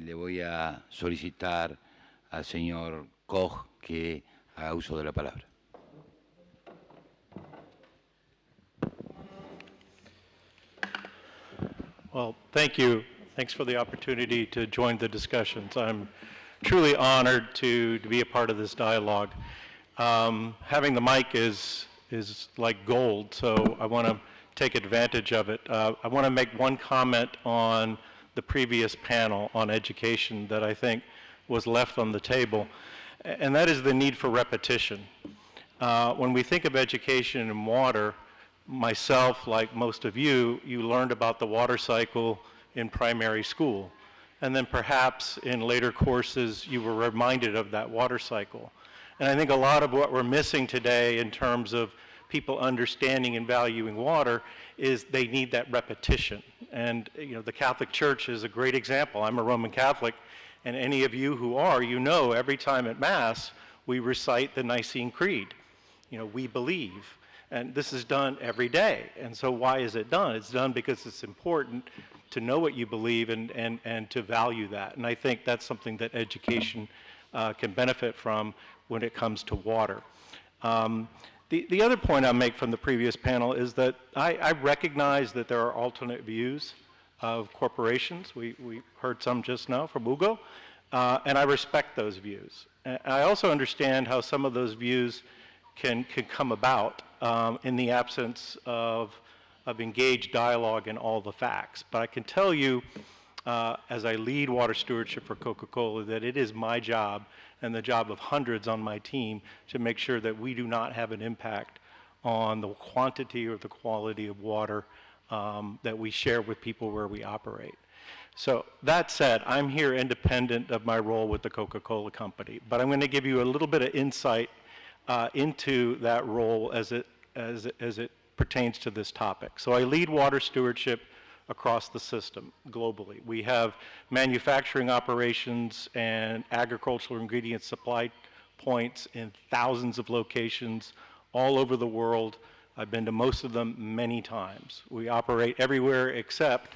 le voy a solicitar al señor Koch que haga uso de la palabra. Well, thank you. Thanks for the opportunity to join the discussions. I'm truly honored to be a part of this dialogue. Having the mic is like gold, so I want to take advantage of it. I want to make one comment on the previous panel on education that I think was left on the table, and that is the need for repetition. When we think of education in water, myself, like most of you, you learned about the water cycle in primary school. And then perhaps in later courses, you were reminded of that water cycle. And I think a lot of what we're missing today in terms of people understanding and valuing water is they need that repetition. And the Catholic Church is a great example. I'm a Roman Catholic, and any of you who are, every time at Mass, we recite the Nicene Creed. We believe. And this is done every day. And so why is it done? It's done because it's important to know what you believe and to value that. And I think that's something that education can benefit from when it comes to water. The other point I'll make from the previous panel is that I recognize that there are alternate views of corporations. We heard some just now from Ugo, and I respect those views. And I also understand how some of those views can come about in the absence of engaged dialogue and all the facts. But I can tell you, as I lead water stewardship for Coca-Cola, that it is my job and the job of hundreds on my team to make sure that we do not have an impact on the quantity or the quality of water that we share with people where we operate. So that said, I'm here independent of my role with the Coca-Cola Company, but I'm going to give you a little bit of insight into that role as it pertains to this topic. So I lead water stewardship across the system globally. We have manufacturing operations and agricultural ingredient supply points in thousands of locations all over the world. I've been to most of them many times. We operate everywhere except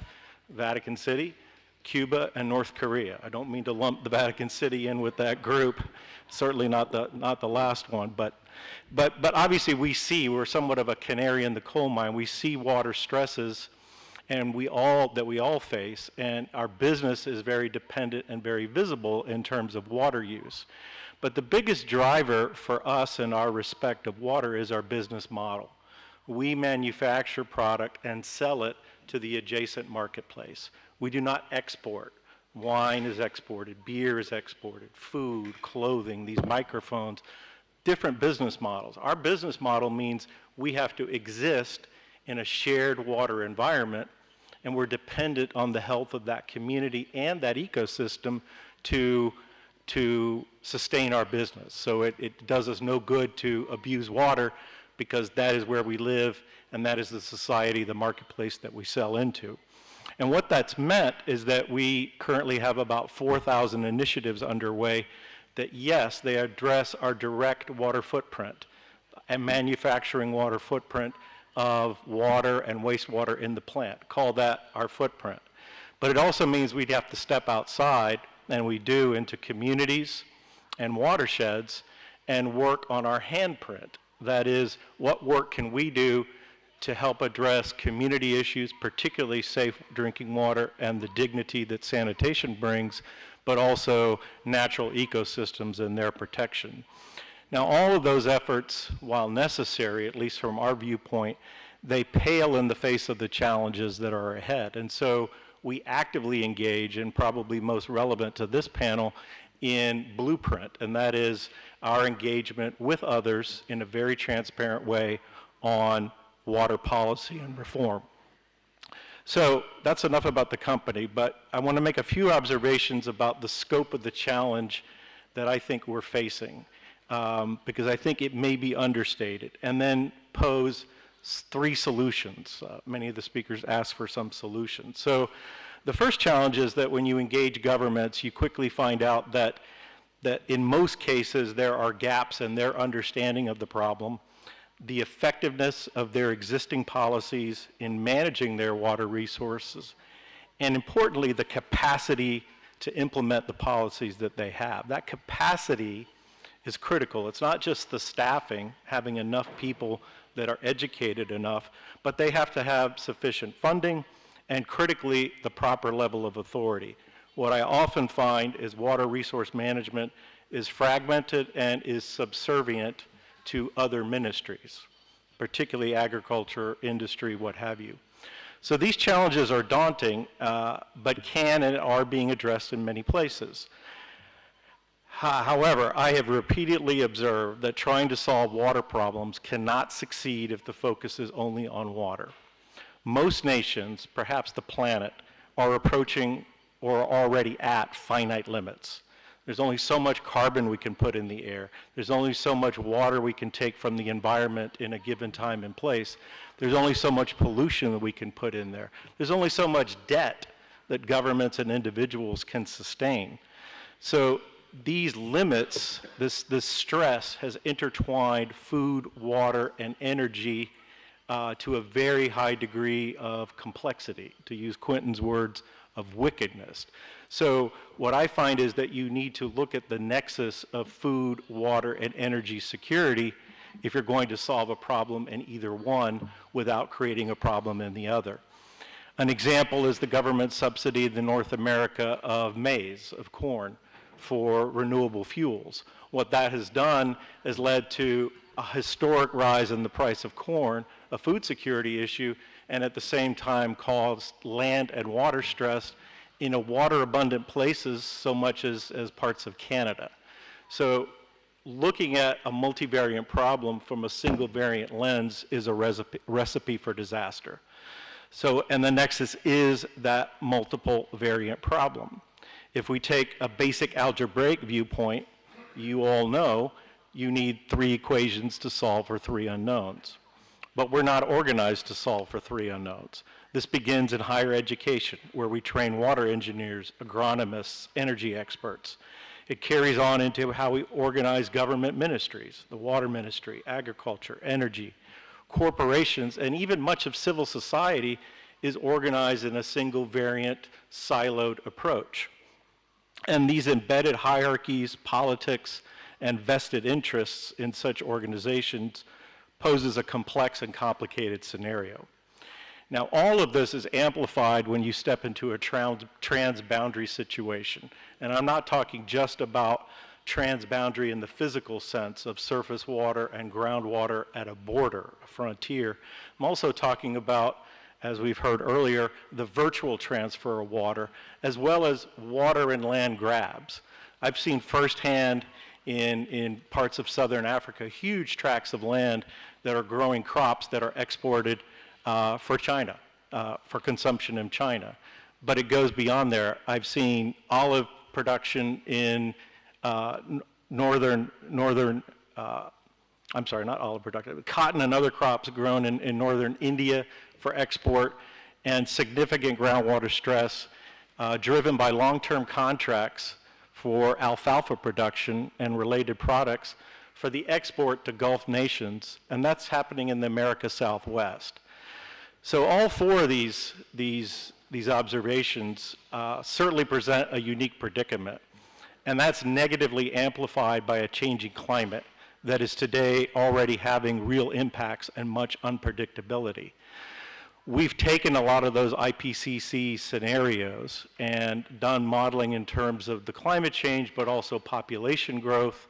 Vatican City, Cuba, and North Korea. I don't mean to lump the Vatican City in with that group, certainly not the last one, but obviously we're somewhat of a canary in the coal mine. We see water stresses and we all face, and our business is very dependent and very visible in terms of water use. But the biggest driver for us in our respect of water is our business model. We manufacture product and sell it to the adjacent marketplace. We do not export. Wine is exported, beer is exported, food, clothing, these microphones, different business models. Our business model means we have to exist in a shared water environment, and we're dependent on the health of that community and that ecosystem to sustain our business. So it does us no good to abuse water, because that is where we live, and that is the society, the marketplace that we sell into. And what that's meant is that we currently have about 4,000 initiatives underway that, yes, they address our direct water footprint and manufacturing water footprint of water and wastewater in the plant. Call that our footprint. But it also means we'd have to step outside, and we do, into communities and watersheds and work on our handprint. That is, what work can we do to help address community issues, particularly safe drinking water and the dignity that sanitation brings, but also natural ecosystems and their protection. Now, all of those efforts, while necessary, at least from our viewpoint, they pale in the face of the challenges that are ahead. And so we actively engage, and probably most relevant to this panel, in Blueprint, and that is our engagement with others in a very transparent way on water policy and reform. So that's enough about the company, but I want to make a few observations about the scope of the challenge that I think we're facing, because I think it may be understated, and then pose three solutions. Many of the speakers asked for some solutions. So the first challenge is that when you engage governments, you quickly find out that in most cases there are gaps in their understanding of the problem, the effectiveness of their existing policies in managing their water resources, and importantly, the capacity to implement the policies that they have. That capacity is critical. It's not just the staffing, having enough people that are educated enough, but they have to have sufficient funding and, critically, the proper level of authority. What I often find is water resource management is fragmented and is subservient to other ministries, particularly agriculture, industry, what have you. So these challenges are daunting, but can and are being addressed in many places. However, I have repeatedly observed that trying to solve water problems cannot succeed if the focus is only on water. Most nations, perhaps the planet, are approaching or are already at finite limits. There's only so much carbon we can put in the air. There's only so much water we can take from the environment in a given time and place. There's only so much pollution that we can put in there. There's only so much debt that governments and individuals can sustain. So these limits, this stress has intertwined food, water, and energy to a very high degree of complexity, to use Quentin's words, of wickedness. So what I find is that you need to look at the nexus of food, water, and energy security if you're going to solve a problem in either one without creating a problem in the other. An example is the government subsidy in North America of maize, of corn, for renewable fuels. What that has done has led to a historic rise in the price of corn, a food security issue, and at the same time caused land and water stress in a water-abundant places so much as parts of Canada. So looking at a multivariant problem from a single variant lens is a recipe for disaster. So, and the nexus is that multiple variant problem. If we take a basic algebraic viewpoint, you all know you need 3 equations to solve for 3 unknowns. But we're not organized to solve for 3 unknowns. This begins in higher education, where we train water engineers, agronomists, energy experts. It carries on into how we organize government ministries, the water ministry, agriculture, energy, corporations, and even much of civil society is organized in a single variant, siloed approach. And these embedded hierarchies, politics, and vested interests in such organizations poses a complex and complicated scenario. Now, all of this is amplified when you step into a transboundary situation. And I'm not talking just about transboundary in the physical sense of surface water and groundwater at a border, a frontier. I'm also talking about, as we've heard earlier, the virtual transfer of water, as well as water and land grabs. I've seen firsthand in parts of southern Africa, huge tracts of land that are growing crops that are exported for China, for consumption in China. But it goes beyond there. I've seen olive production in cotton and other crops grown in northern India for export, and significant groundwater stress driven by long-term contracts for alfalfa production and related products for the export to Gulf nations, and that's happening in the America Southwest. So all 4 of these observations certainly present a unique predicament, and that's negatively amplified by a changing climate that is today already having real impacts and much unpredictability. We've taken a lot of those IPCC scenarios and done modeling in terms of the climate change, but also population growth,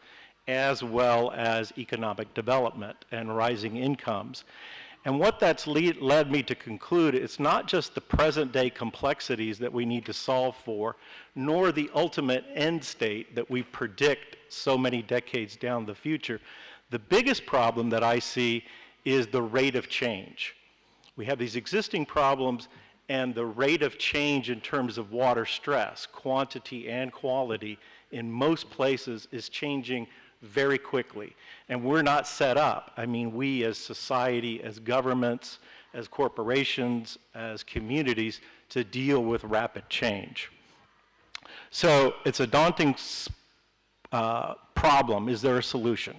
as well as economic development and rising incomes. And what that's led me to conclude, it's not just the present day complexities that we need to solve for, nor the ultimate end state that we predict so many decades down the future. The biggest problem that I see is the rate of change. We have these existing problems, and the rate of change in terms of water stress, quantity and quality, in most places is changing very quickly. And we're not set up. I mean, we as society, as governments, as corporations, as communities, to deal with rapid change. So it's a daunting problem. Is there a solution?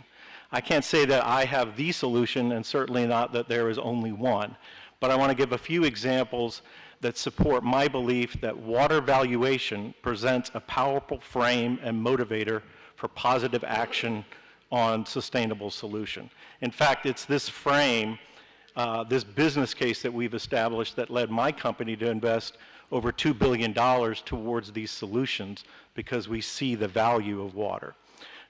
I can't say that I have the solution, and certainly not that there is only one. But I want to give a few examples that support my belief that water valuation presents a powerful frame and motivator for positive action on sustainable solution. In fact, it's this frame, this business case that we've established that led my company to invest over $2 billion towards these solutions because we see the value of water.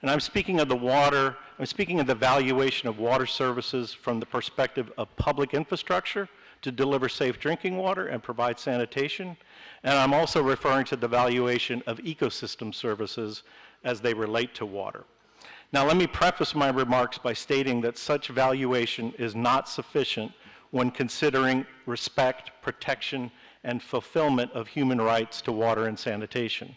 And I'm speaking of the valuation of water services from the perspective of public infrastructure to deliver safe drinking water and provide sanitation. And I'm also referring to the valuation of ecosystem services as they relate to water. Now, let me preface my remarks by stating that such valuation is not sufficient when considering respect, protection, and fulfillment of human rights to water and sanitation.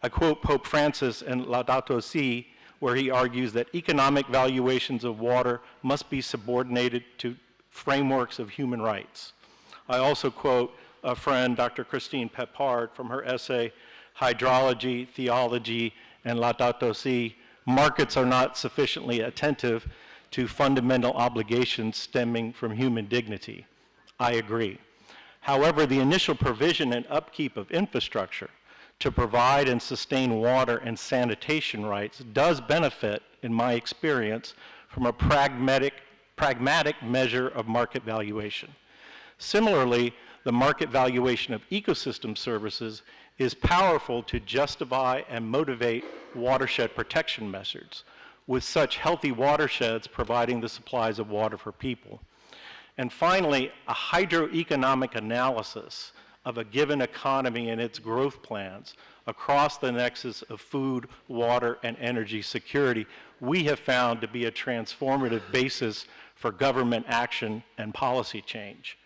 I quote Pope Francis in Laudato Si, where he argues that economic valuations of water must be subordinated to frameworks of human rights. I also quote a friend, Dr. Christine Peppard, from her essay, Hydrology, Theology, and Laudato Si, markets are not sufficiently attentive to fundamental obligations stemming from human dignity. I agree. However, the initial provision and upkeep of infrastructure to provide and sustain water and sanitation rights does benefit, in my experience, from a pragmatic measure of market valuation. Similarly, the market valuation of ecosystem services is powerful to justify and motivate watershed protection measures, with such healthy watersheds providing the supplies of water for people. And finally, a hydroeconomic analysis of a given economy and its growth plans across the nexus of food, water, and energy security, we have found to be a transformative basis for government action and policy change.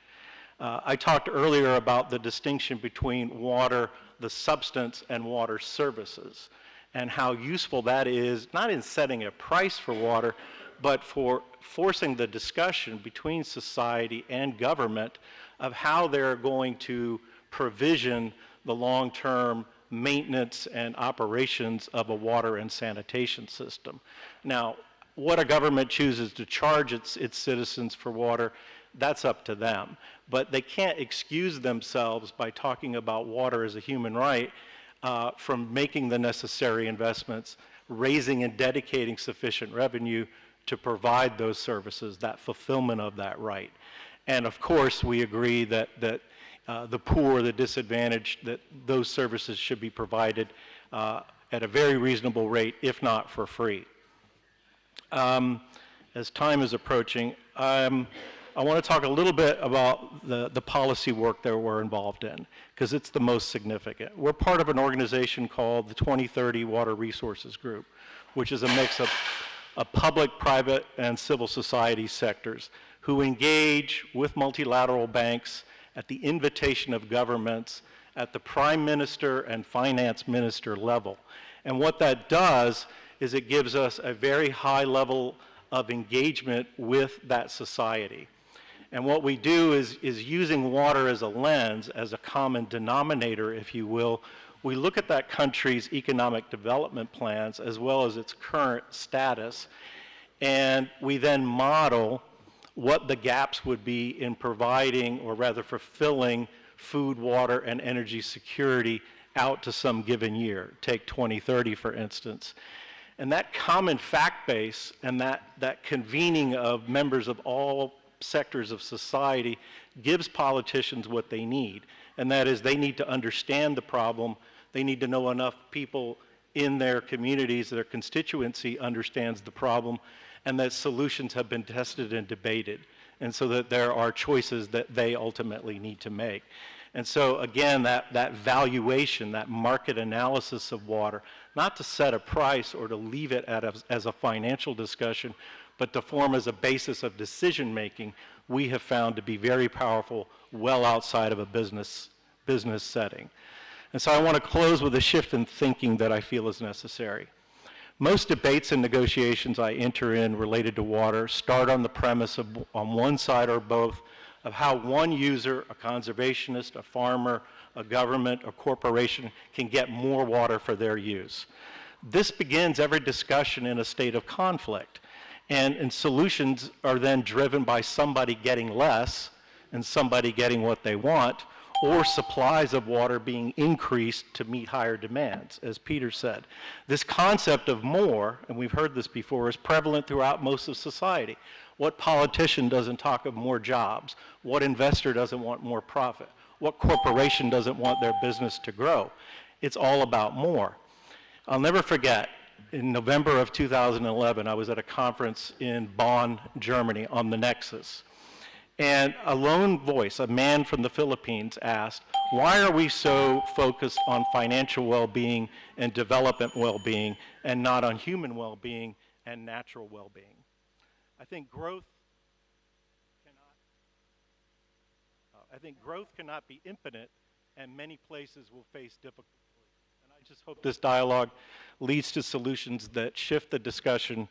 I talked earlier about the distinction between water, the substance, and water services, and how useful that is, not in setting a price for water, but for forcing the discussion between society and government of how they're going to provision the long-term maintenance and operations of a water and sanitation system. Now, what a government chooses to charge its citizens for water, that's up to them. But they can't excuse themselves by talking about water as a human right from making the necessary investments, raising and dedicating sufficient revenue to provide those services, that fulfillment of that right. And of course, we agree that the poor, the disadvantaged, that those services should be provided at a very reasonable rate, if not for free. As time is approaching, I want to talk a little bit about the policy work that we're involved in, because it's the most significant. We're part of an organization called the 2030 Water Resources Group, which is a mix of public, private, and civil society sectors who engage with multilateral banks at the invitation of governments at the prime minister and finance minister level. And what that does is it gives us a very high level of engagement with that society. And what we do is using water as a lens, as a common denominator, if you will. We look at that country's economic development plans as well as its current status, and we then model what the gaps would be in providing, or rather fulfilling, food, water, and energy security out to some given year. Take 2030, for instance. And that common fact base and that convening of members of all sectors of society gives politicians what they need. And that is, they need to understand the problem. They need to know enough people in their communities, their constituency understands the problem, and that solutions have been tested and debated, and so that there are choices that they ultimately need to make. And so again, that valuation, that market analysis of water, not to set a price or to leave it as a financial discussion, but to form as a basis of decision making, we have found to be very powerful, well outside of a business setting. And so I want to close with a shift in thinking that I feel is necessary. Most debates and negotiations I enter in related to water start on the premise of, on one side or both, of how one user, a conservationist, a farmer, a government, a corporation, can get more water for their use. This begins every discussion in a state of conflict, and solutions are then driven by somebody getting less and somebody getting what they want, or supplies of water being increased to meet higher demands, as Peter said. This concept of more, and we've heard this before, is prevalent throughout most of society. What politician doesn't talk of more jobs? What investor doesn't want more profit? What corporation doesn't want their business to grow? It's all about more. I'll never forget, in November of 2011, I was at a conference in Bonn, Germany, on the Nexus. And a lone voice, a man from the Philippines, asked, why are we so focused on financial well-being and development well-being and not on human well-being and natural well-being? I think growth cannot be infinite, and many places will face difficulties. And I just hope this dialogue leads to solutions that shift the discussion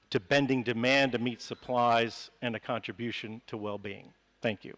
to bending demand to meet supplies and a contribution to well-being. Thank you.